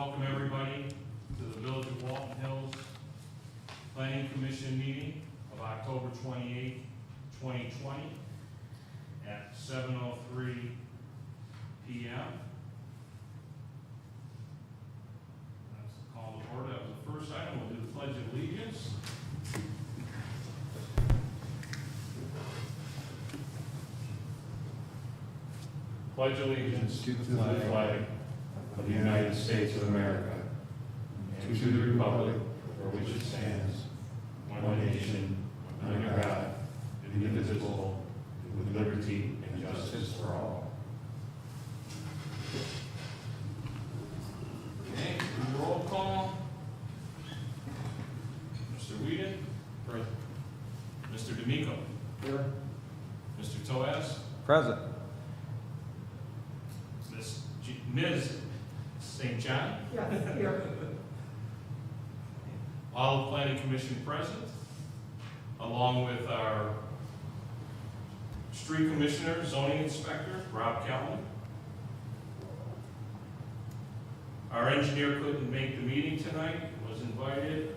welcome everybody to the Village of Walton Hills Planning Commission meeting of October 28, 2020 at 7:03 p.m. That's the call to order. That was the first item. We'll do the Pledge of Allegiance. Pledge allegiance to the flag of the United States of America and to the republic for which it stands, one nation, under God, indivisible, with liberty and justice for all. Okay, roll call. Mr. Whedon? Present. Mr. D'Amico? Here. Mr. Toaz? Present. Ms. St. John? Yes, here. All the planning commission present, along with our street commissioner, zoning inspector, Rob Kelman. Our engineer couldn't make the meeting tonight, was invited,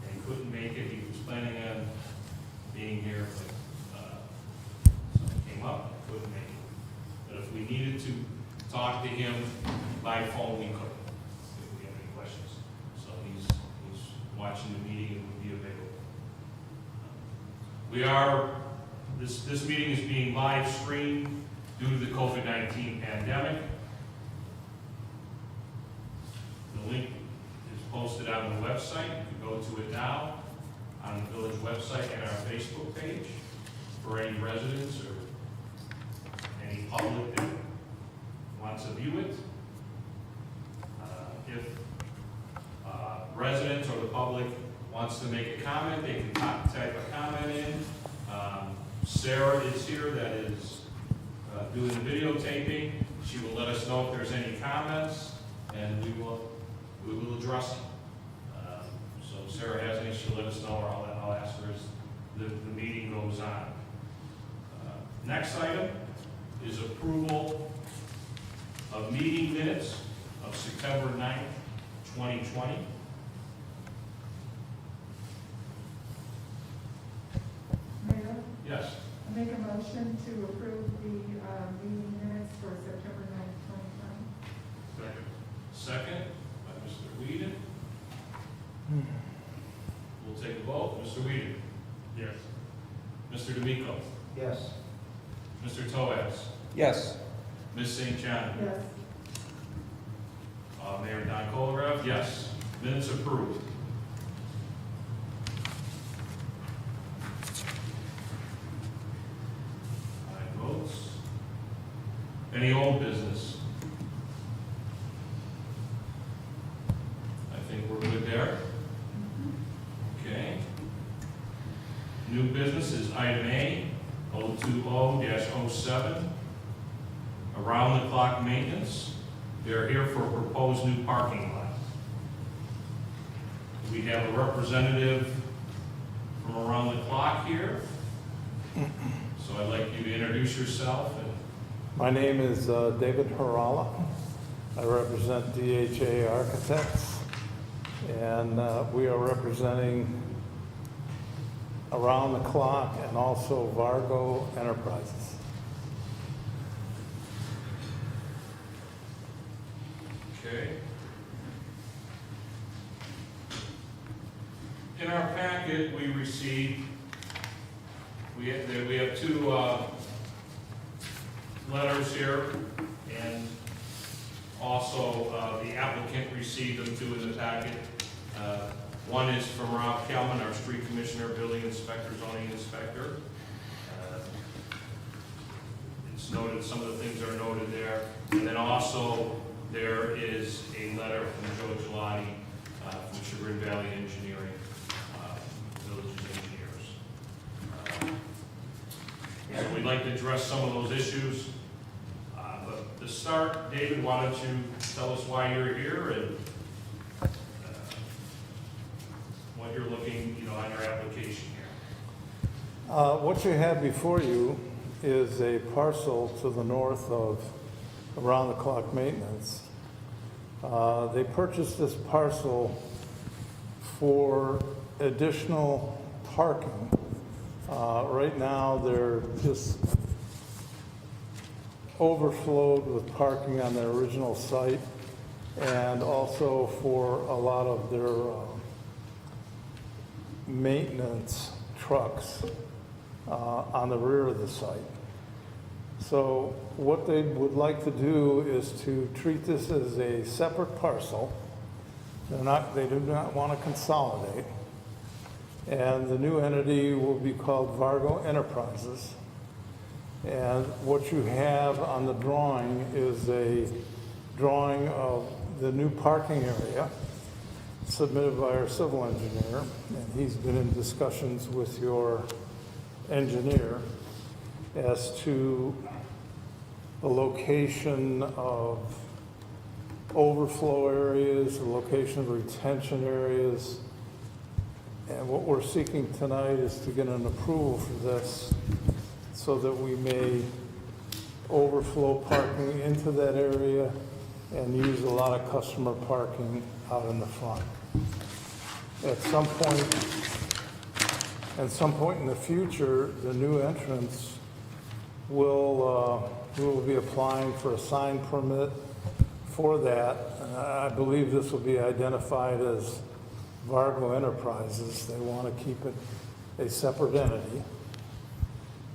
and couldn't make it. He was planning on being here, but something came up, couldn't make it. But if we needed to talk to him by phone, we could, if we have any questions. So he's watching the meeting and will be available. This meeting is being live streamed due to the COVID-19 pandemic. The link is posted on the website. You can go to it now on the village website and our Facebook page for any residents or any public that wants to view it. If residents or the public wants to make a comment, they can type a comment in. Sarah is here, that is doing the videotaping. She will let us know if there's any comments, and we will address them. So if Sarah has any, she'll let us know, or I'll ask her as the meeting goes on. Next item is approval of meeting minutes of September 9th, 2020. Mayor, Yes. I make a motion to approve the meeting minutes for September 9th, 2020. Second by Mr. Whedon. We'll take a vote. Mr. Whedon? Yes. Mr. D'Amico? Yes. Mr. Toaz? Yes. Ms. St. John? Yes. Mayor Don Colgrove? Yes. Minutes approved. 9 votes. Any old business? I think we're good there. Okay. New business is item A, 020-07, around-the-clock maintenance. They're here for a proposed new parking lot. We have a representative from around the clock here. So I'd like you to introduce yourself. My name is David Harala. I represent DHA Architects, and we are representing Around the Clock and also Vargo Enterprises. Okay. In our packet, we received, we have two letters here, and also the applicant received them too in the packet. One is from Rob Kelman, our street commissioner, building inspector, zoning inspector. It's noted, some of the things are noted there. And then also, there is a letter from Joe Gelati from Chagrin Valley Engineering, village's engineers. So we'd like to address some of those issues. But to start, David, why don't you tell us why you're here and what you're looking, on your application here. What you have before you is a parcel to the north of Around the Clock Maintenance. They purchased this parcel for additional parking. Right now, they're just overflowed with parking on their original site, and also for a lot of their maintenance trucks on the rear of the site. So what they would like to do is to treat this as a separate parcel. They do not want to consolidate. And the new entity will be called Vargo Enterprises. And what you have on the drawing is a drawing of the new parking area submitted by our civil engineer. And he's been in discussions with your engineer as to the location of overflow areas, the location of retention areas. And what we're seeking tonight is to get an approval for this so that we may overflow parking into that area and use a lot of customer parking out in the front. At some point in the future, the new entrance will be applying for a sign permit for that. I believe this will be identified as Vargo Enterprises. They want to keep it a separate entity.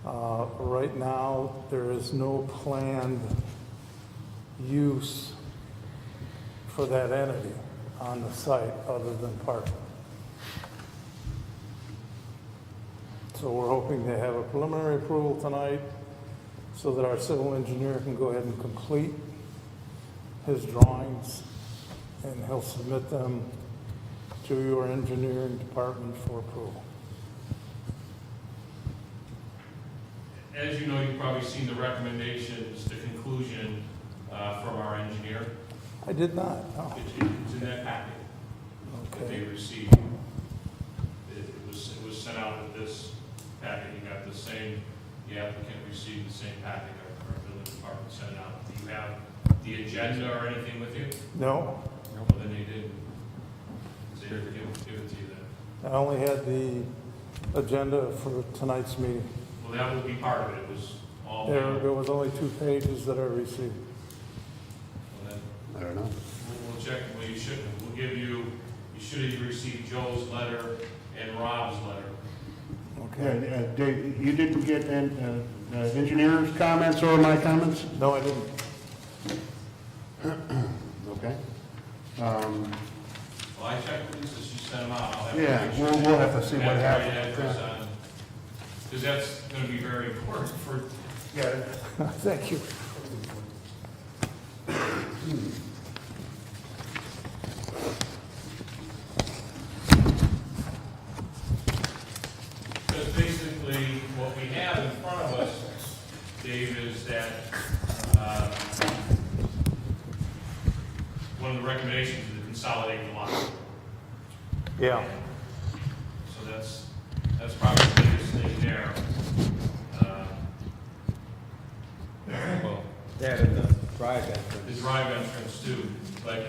Right now, there is no planned use for that entity on the site other than parking. So we're hoping to have a preliminary approval tonight so that our civil engineer can go ahead and complete his drawings, and he'll submit them to your engineering department for approval. As you know, you've probably seen the recommendations, the conclusion from our engineer. I did not, no. It's in that packet that they Okay. received. It was sent out with this packet. You got the applicant received the same packet our building department sent out. Do you have the agenda or anything with you? No, Well, then they did. So here, give it to you then. I only had the agenda for tonight's meeting. Well, that will be part of it. It was all. There was only 2 pages that I received. Well, then I don't know. we'll check. Well, you should. We'll give you. You should have received Joe's letter and Rob's letter. Okay. Dave, you didn't get engineer's comments or my comments? No, I didn't. Okay. Well, I checked with Lisa. She sent them out. I'll have to Yeah, make sure we'll have to see what have the right happens. address on, because that's going to be very important for. Yeah. Thank you. Because basically, what we have in front of us, Dave, is that one of the recommendations is to consolidate the lot. Yeah. So that's probably the biggest thing there. Well, that and the drive The entrance. drive entrance too, but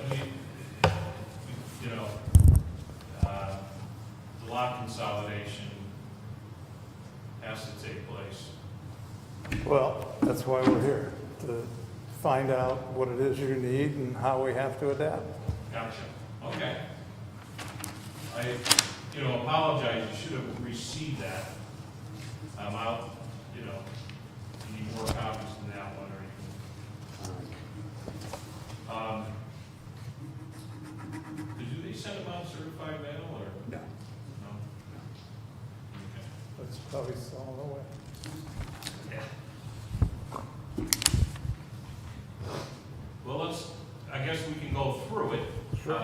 the lot consolidation has to take place. Well, that's why we're here, to find out what it is you need and how we have to adapt. Gotcha, okay. I, apologize, you should have received that. I'll, you need more copies than that one or anything. Do they send them out certified mail or? No. No? Okay. That's probably still on the way. Well, I guess we can go through it. Sure.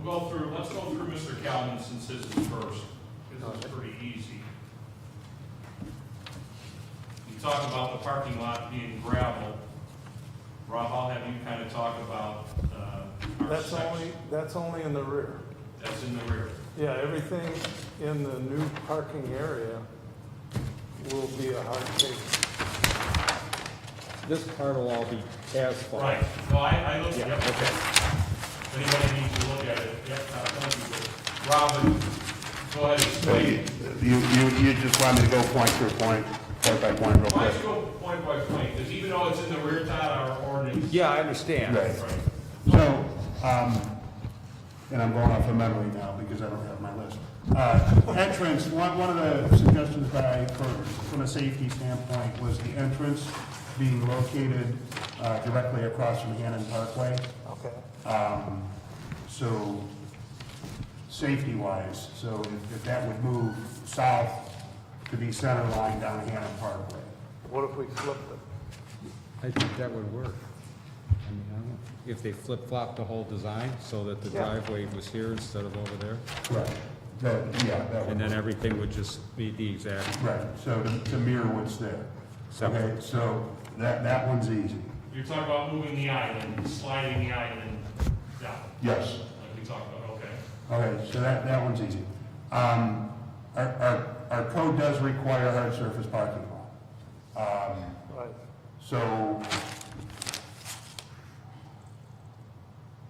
Let's go through Mr. Calvin since his is first, because it's pretty easy. You talk about the parking lot being gravel. Rob, I'll have you kind of talk about our That's only in the rear. That's in the rear. Yeah, everything in the new parking area will be a hard case. This part will all be asphalt. Right, no, I looked, Yeah, yep. okay. If anybody needs to look at it, yep, thank you. Robin, go ahead, So explain. you just want me to go point to point by point real Why quick? don't you go point by point, because even though it's in the rear tile, our ordinance. Yeah, I understand. Right. Right. So, and I'm going off of memory now because I don't have my list. Entrance, one of the suggestions that I heard from a safety standpoint was the entrance being located directly across from Hannon Parkway. Okay. So, safety-wise, so if that would move south to be center line down Hannon Parkway. What if we flipped it? I think that would work. I mean, I don't know, if they flip-flop the whole design so that the Yeah. driveway was here instead of over there, Correct. That would. and then everything would just be the exact Right, so to mirror what's there. separate. Okay, so that one's easy. You're talking about moving the island, sliding the island down, Yes. like we talked about, okay? Okay, so that one's easy. Our code does require hard surface parking lot. Right. So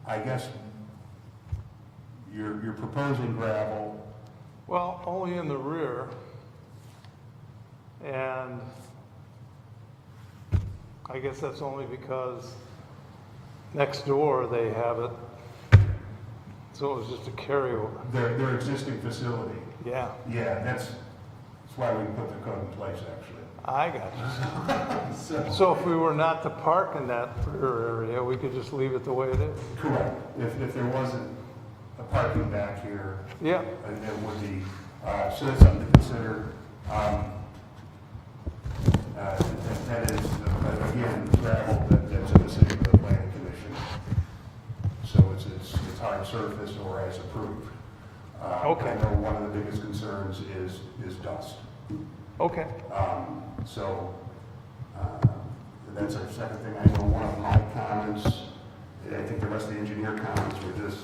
I guess you're proposing gravel. Well, only in the rear. And I guess that's only because next door they have it. So it was just a carryover. Their existing facility. Yeah, Yeah, that's why we put the code in place, actually. I got you. So if we were not to park in that rear area, we could just leave it the way it is? Correct. If there wasn't a parking back here, Yeah, it would be, so that's something to consider. That is, again, gravel that's in the city of the planning commission. So it's hard surface or as approved. Okay. I know one of the biggest concerns is dust. okay. So, that's our second thing. I know one of my comments, I think the rest of the engineer comments were just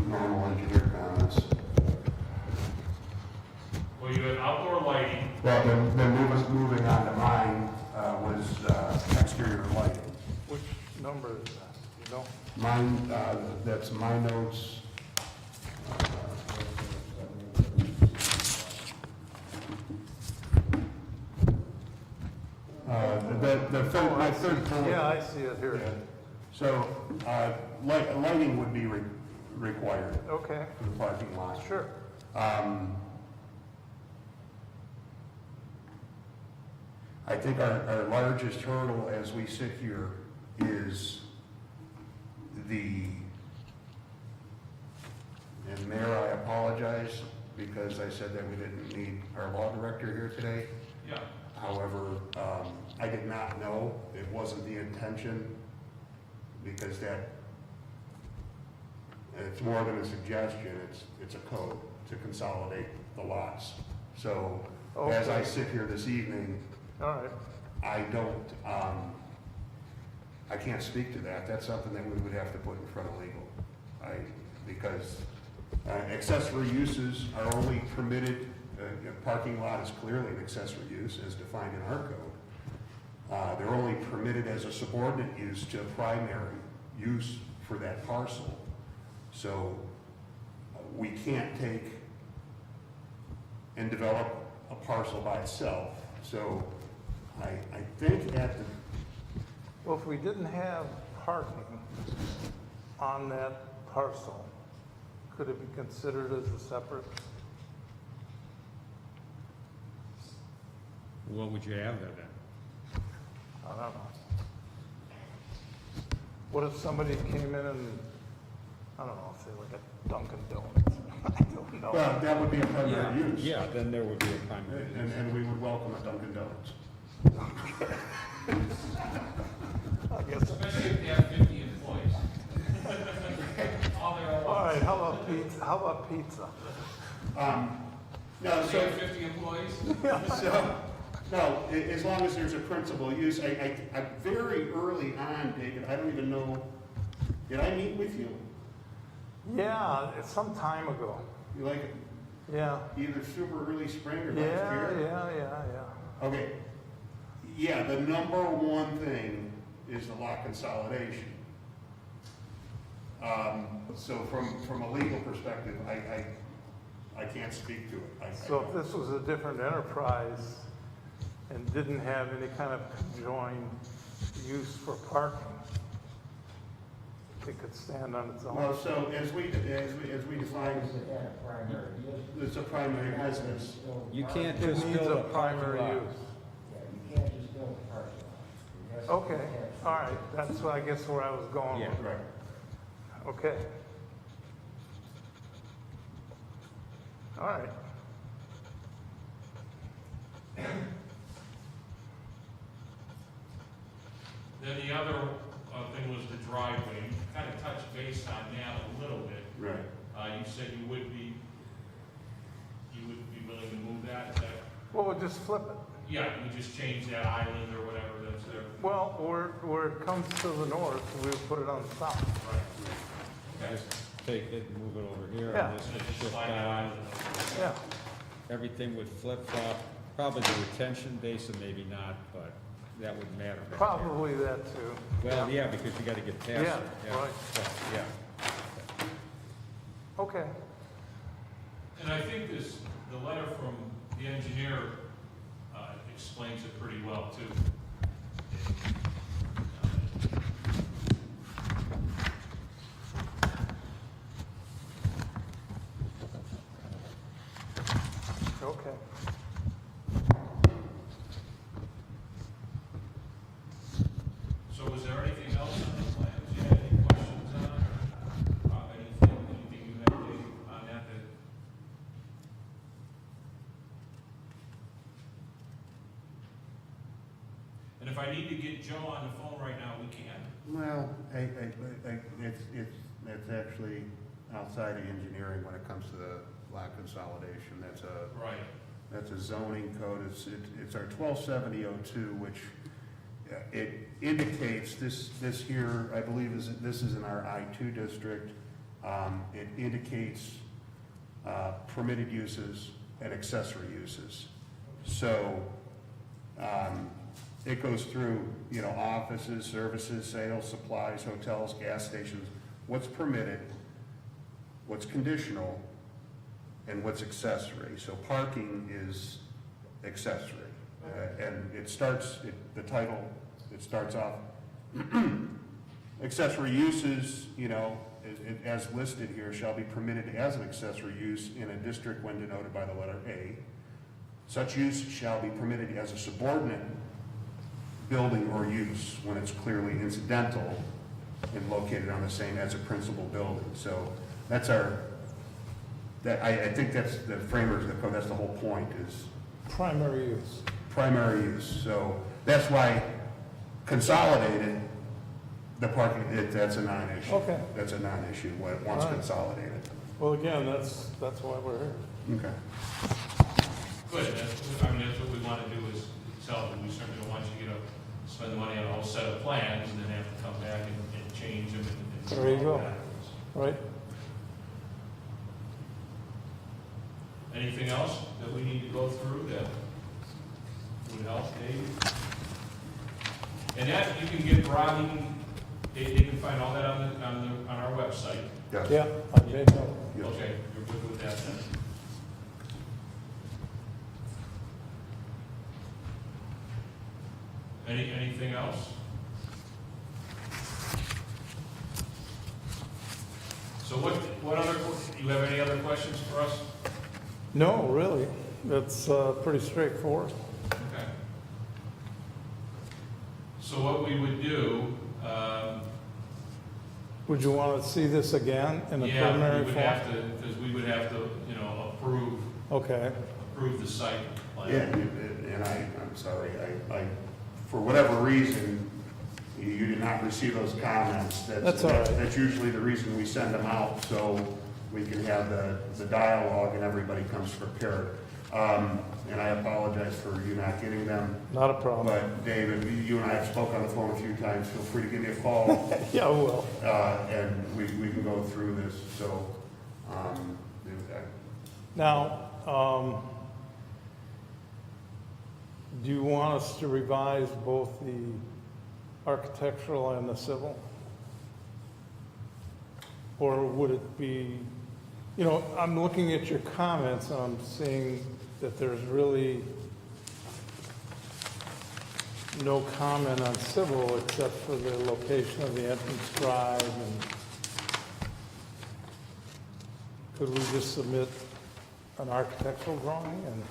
normal engineer comments. Well, you had outdoor lighting, Well, then moving on to mine, was exterior lighting. Which number is that? You know? Mine, that's my notes. My third point. Yeah, I see it here. Yeah. So, lighting would be required Okay, for the parking lot. sure. I think our largest hurdle as we sit here is and Mayor, I apologize because I said that we didn't need our law director here today. yeah. However, I did not know, it wasn't the intention, because it's more than a suggestion, it's a code to consolidate the lots. So, as I Okay. sit here this evening, All right, I don't, I can't speak to that, that's something that we would have to put in front of legal. Because accessory uses are only permitted, a parking lot is clearly an accessory use as defined in our code. They're only permitted as a subordinate use to a primary use for that parcel. So we can't take and develop a parcel by itself. So I think at the, well, if we didn't have parking on that parcel, could it be considered as a separate? What would you have there then? I don't know. What if somebody came in and, I don't know, say like a Dunkin' Donuts? I don't know. well, that would be a primary use. Yeah, then there would be a primary use. And we would welcome a Dunkin' Donuts. I guess, Especially if you have 50 employees. All their all right, how about pizza? How about pizza? No, so, 50 employees? no, as long as there's a principal use, I very early on, David, I don't even know, did I meet with you? Yeah, it's some time ago. You like Yeah, either super early spring or last yeah, year? yeah, yeah, yeah. Okay, yeah, the number one thing is the lot consolidation. So from a legal perspective, I can't speak to it. So if this was a different enterprise and didn't have any kind of conjoined use for parking, it could stand on its own. Well, so as we define, it's a primary business. You can't It just needs build a a parking primary lot. use. Yeah, you can't just build a parking lot. It has to be Okay, attached. all right, that's, I guess, where I was going Yeah. with it. Right. Okay. All right. Then the other thing was the driveway. You kind of touched base on that a little bit. Right. You said you would be willing to move that, is that? Well, we'll just flip it. Yeah, you just change that island or whatever that's there. Well, where it comes to the north, we'll put it on the south. Right. Okay. Just take it and move it over here Yeah. and just Just shift slide that down. island. Yeah, Everything would flip flop, probably the retention basin, maybe not, but that wouldn't matter. back there. probably that too. Well, yeah, because you gotta get past it. Yeah, right. Yeah. Okay. And I think the letter from the engineer explains it pretty well too. Okay. So was there anything else on the plans? You had any questions on, or anything you had Dave, on that? And if I need to get Joe on the phone right now, we can. Well, it's actually outside of engineering when it comes to the lot consolidation. Right. That's a zoning code. It's our 127002, which it indicates this here, I believe this is in our I2 district. It indicates permitted uses and accessory uses. So it goes through, offices, services, sales, supplies, hotels, gas stations, what's permitted, what's conditional, and what's accessory. So parking is accessory. And it starts off, accessory uses, as listed here, shall be permitted as an accessory use in a district when denoted by the letter A. Such use shall be permitted as a subordinate building or use when it's clearly incidental and located on the same as a principal building. So that's I think that's the framers of the code, that's the whole point, is Primary use. primary use. So that's why consolidated, the parking, that's a non-issue. Okay. That's a non-issue, once All right. consolidated. Well, again, that's why we're here. Okay. Good, that's what we want to do is tell them, we certainly don't want you to spend the money on a whole set of plans and then have to come back and change them and. There you go. backwards. Right? Anything else that we need to go through that would help, Dave? And that, you can get Robbie, they can find all that on our website. Yes. Yeah, I did know. Yes. Okay, you're good with that then? Anything else? So what other, you have any other questions for us? No, really. That's pretty straightforward. Okay. So what we would do, Would you want to see this again in a yeah, preliminary we would form? have to, because we would have to, Okay. approve the site plan. Yeah, and I'm sorry, I, for whatever reason, you did not receive those comments. That's all right. That's usually the reason we send them out, so we can have the dialogue and everybody comes prepared. And I apologize for you not getting them. Not a problem. But David, you and I have spoken on the phone a few times, feel free to give me a call, Yeah, we will. and we can go through this, so, Now, do you want us to revise both the architectural and the civil? Or would it be, I'm looking at your comments and I'm seeing that there's really no comment on civil except for the location of the entrance drive, and could we just submit an architectural drawing and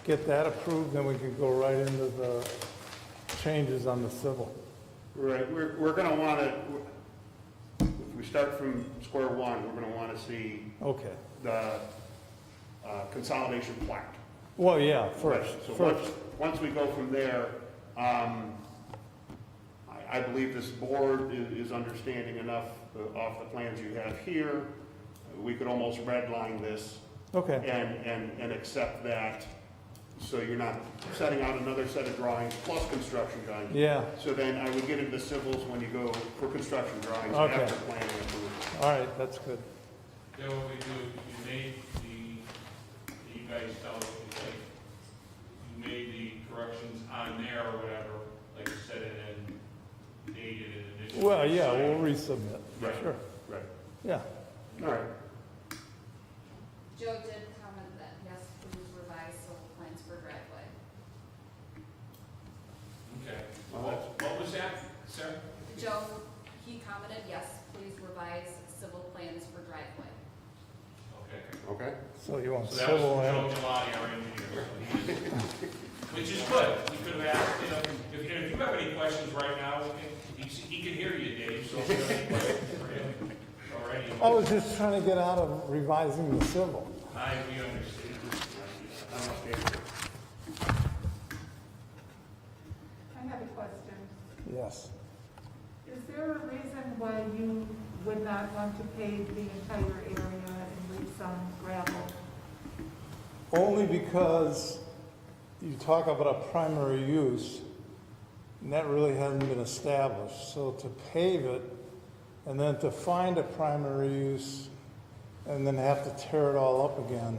get that approved, then we could go right into the changes on the civil? Right, we're gonna wanna, if we start from square one, we're gonna wanna see Okay. the consolidation plat. Well, yeah, Right, first. so once we go from there, I believe this board is understanding enough off the plans you have here. We could almost redline this Okay, and accept that, so you're not setting out another set of drawings plus construction drawings. yeah, So then I would get into civils when you go for construction drawings Okay. after planning approval. all right, that's good. Then what we do, you made you guys tell us, you made the corrections on there or whatever, like you said, and then dated it initially. Well, yeah, we'll resubmit, Right. sure, Right, yeah. all right. Joe did comment that, yes, please revise civil plans for driveway. Okay, what was that, Sarah? Joe, he commented, yes, please revise civil plans for driveway. Okay. Okay. So you want So that was civil from and, Joe Gelati, our engineer. Which is good, we could have asked, if you have any questions right now, he can hear you, Dave, so if you have any questions for him, or any. I was just trying to get out of revising the civil. We understand. I have a question. Yes. Is there a reason why you would not want to pave the entire area and leave some gravel? Only because you talk about a primary use, and that really hasn't been established. So to pave it, and then to find a primary use, and then have to tear it all up again.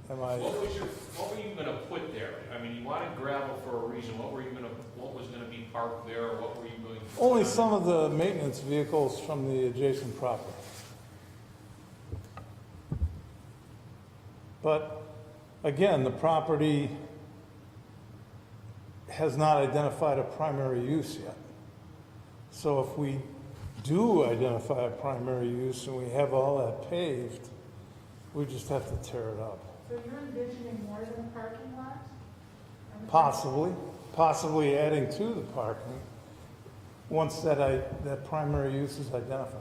What were you gonna put there? I mean, you wanted gravel for a reason, what was gonna be parked there, or what were you going to? Only some of the maintenance vehicles from the adjacent property. But again, the property has not identified a primary use yet. So if we do identify a primary use and we have all that paved, we just have to tear it up. So you're envisioning more than a parking lot? Possibly adding to the parking once that primary use is identified.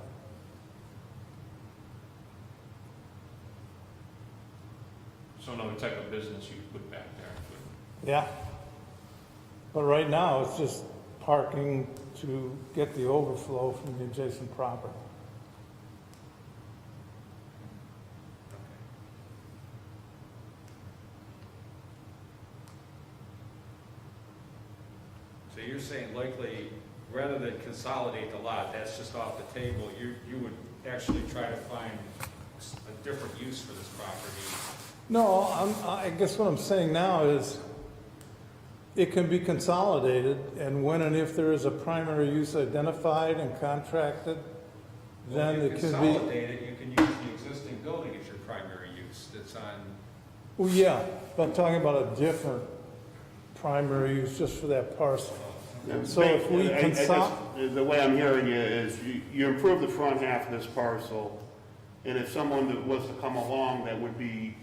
So another type of business you could put back there. Yeah. But right now, it's just parking to get the overflow from the adjacent property. So you're saying likely, rather than consolidate the lot, that's just off the table, you would actually try to find a different use for this property? No, I guess what I'm saying now is it can be consolidated, and when and if there is a primary use identified and contracted, then it can Well, if be. you consolidate it, you can use the existing building as your primary use that's on, Well, yeah, but I'm talking about a different primary use just for that parcel. So if we The way I'm hearing you is you improve the front half of this parcel, and if someone that was to come along that would be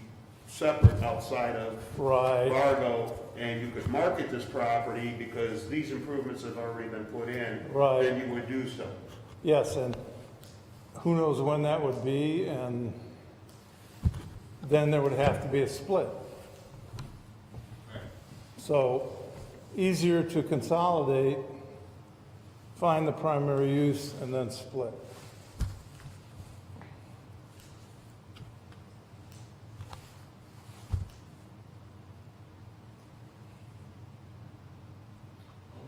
separate outside of Right, Largo, and you could market this property because these improvements have already been put in, Right. then you would do so. yes, and who knows when that would be, and then there would have to be a split. Right. So, easier to consolidate, find the primary use, and then split.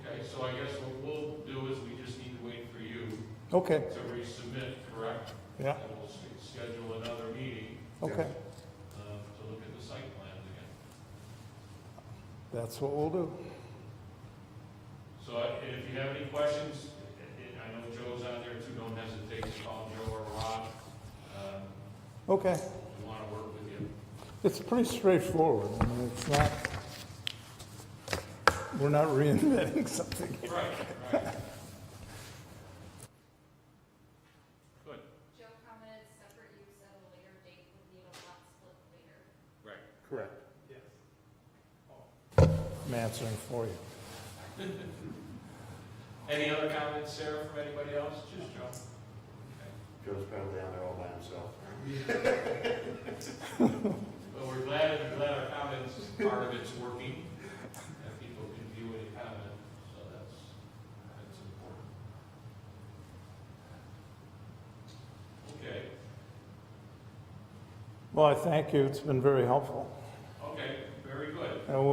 Okay, so I guess what we'll do is we just need to wait for you Okay, to resubmit, correct? yeah, And we'll schedule another meeting okay, to look at that's what we'll do. So if you have any questions, I know Joe's on there too, don't hesitate to call Joe or Rob. Okay, We want to work with you. it's pretty straightforward. I mean, it's not, we're not reinventing something here. Right, right. Good. Joe commented separate use at a later date would need a lot split later. Right. Correct. I'm answering for you. Any other comments, Sarah, from anybody else? Just Joe. Joe's probably down there all by himself. Well, we're glad our comments, part of it's working, that people can view any comment, so that's important. Okay, Well, I thank you. It's been very helpful. okay, very good. And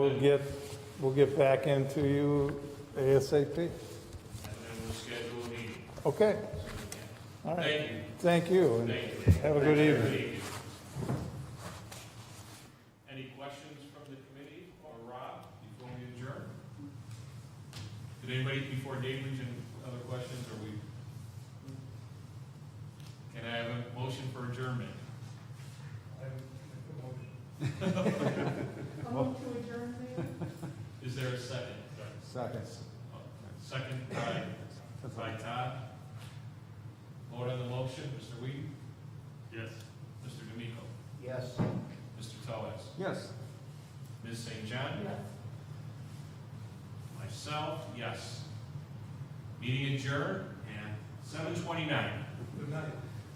we'll get back into you ASAP. And then we'll schedule a meeting. Okay, as soon as we can. all right. Thank you. Thank you, and Thank you. have a good evening. Any questions from the committee or Rob before we adjourn? Did anybody, before Dave leaves, any other questions, or we? Can I have a motion for adjournment? Move to adjourn, please. Is there a second? Second. Second by Todd. Vote on the motion, Mr. Whedon? Yes. Mr. D'Amico? Yes. Mr. Tellez? Yes. Ms. St. John? Yes. Myself, yes. Meeting adjourned at 7:29. Good night.